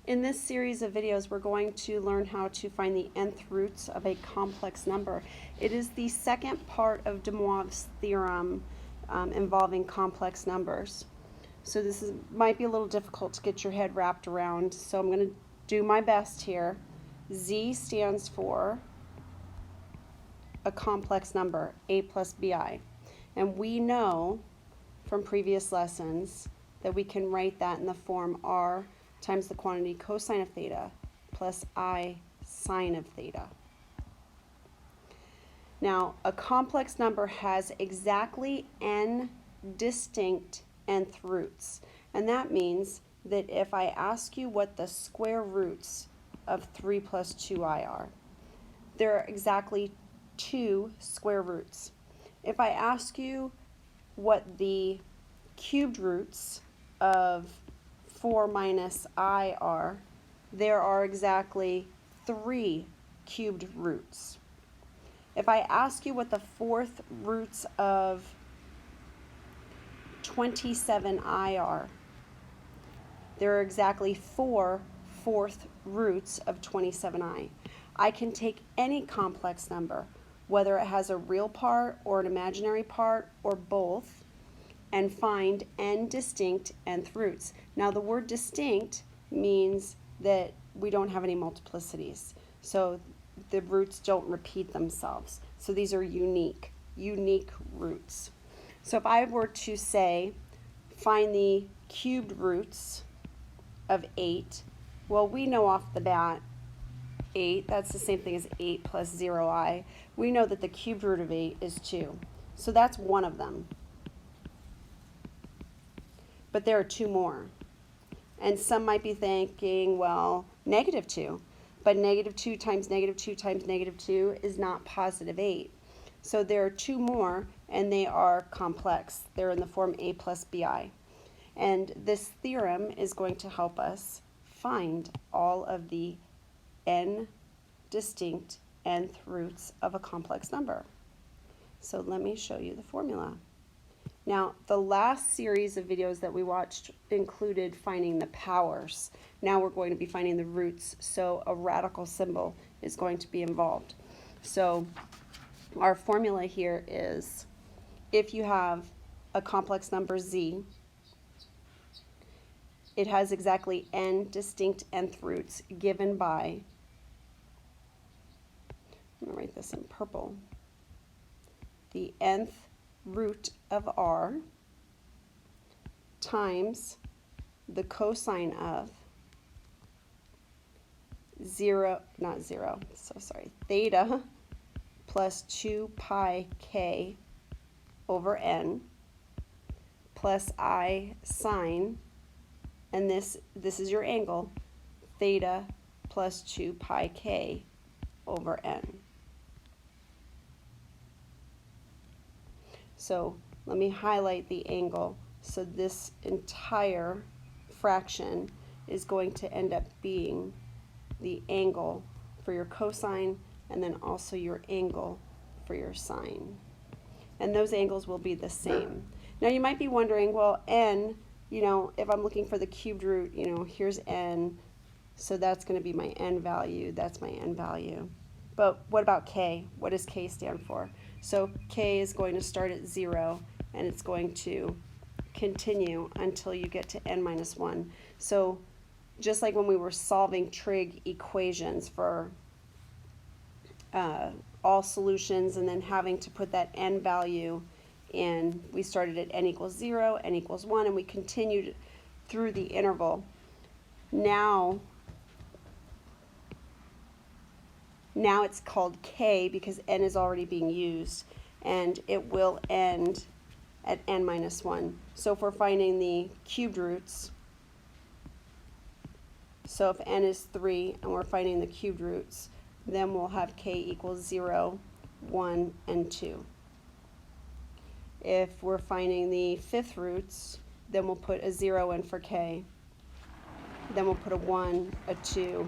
In this series of videos, we're going to learn how to find the nth roots of a complex number. It is the second part of DeMoivres' theorem involving complex numbers. So this might be a little difficult to get your head wrapped around, so I'm going to do my best here. Z stands for a complex number, a plus bi. And we know from previous lessons that we can write that in the form r times the quantity cosine of theta plus I sine of theta. Now, a complex number has exactly n distinct nth roots. And that means that if I ask you what the square roots of 3 plus 2i are, there are exactly 2 square roots. If I ask you what the cubed roots of 4 minus I are, there are exactly 3 cubed roots. If I ask you what the fourth roots of 27i are, there are exactly 4 fourth roots of 27i. I can take any complex number, whether it has a real part or an imaginary part or both, and find n distinct nth roots. Now the word distinct means that we don't have any multiplicities. So the roots don't repeat themselves. So these are unique roots. So if I were to say, find the cubed roots of 8, well, we know off the bat 8, that's the same thing as 8 plus 0i. We know that the cubed root of 8 is 2. So that's one of them. But there are 2 more. And some might be thinking, well, negative 2. But negative 2 times negative 2 times negative 2 is not positive 8. So there are 2 more, and they are complex. They're in the form a plus bi. And this theorem is going to help us find all of the n distinct nth roots of a complex number. So let me show you the formula. Now, the last series of videos that we watched included finding the powers. Now we're going to be finding the roots, so a radical symbol is going to be involved. So our formula here is, if you have a complex number z, it has exactly n distinct nth roots given by, I'm going to write this in purple, the nth root of r times the cosine of theta plus 2 pi k over n plus I sine, and this is your angle, theta plus 2 pi k over n. So let me highlight the angle. So this entire fraction is going to end up being the angle for your cosine and then also your angle for your sine. And those angles will be the same. Now you might be wondering, well, n, if I'm looking for the cubed root, here's n, so that's going to be my n value, that's my n value. But what about k? What does k stand for? So k is going to start at 0, and it's going to continue until you get to n minus 1. So just like when we were solving trig equations for all solutions and then having to put that n value in, we started at n equals 0, n equals 1, and we continued through the interval. Now it's called k because n is already being used, and it will end at n minus 1. So if we're finding the cubed roots, so if n is 3 and we're finding the cubed roots, then we'll have k equals 0, 1, and 2. If we're finding the fifth roots, then we'll put a 0 in for k, then we'll put a 1, a 2,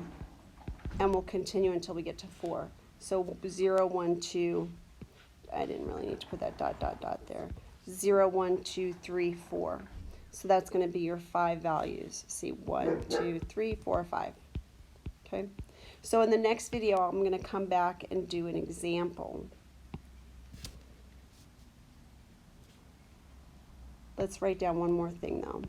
and we'll continue until we get to 4. So 0, 1, 2, I didn't really need to put that dot, dot, dot there. 0, 1, 2, 3, 4. So that's going to be your 5 values. See, 1, 2, 3, 4, 5. Okay. So in the next video, I'm going to come back and do an example. Let's write down one more thing though.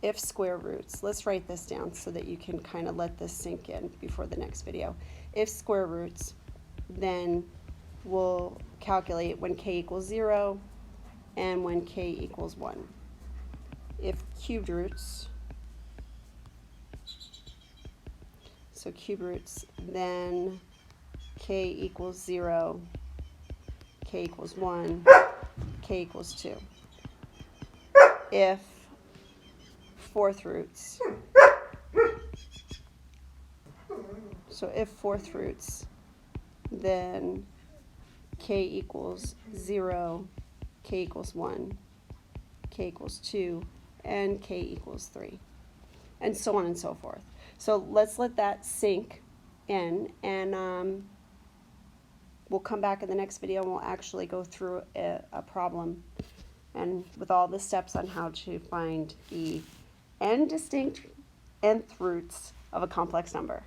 If square roots, let's write this down so that you can kind of let this sink in before the next video. If square roots, then we'll calculate when k equals 0 and when k equals 1. If cubed roots, so cube roots, then k equals 0, k equals 1, k equals 2. If fourth roots, so if fourth roots, then k equals 0, k equals 1, k equals 2, and k equals 3, and so on and so forth. So let's let that sink in, and we'll come back in the next video and we'll actually go through a problem and with all the steps on how to find the n distinct nth roots of a complex number.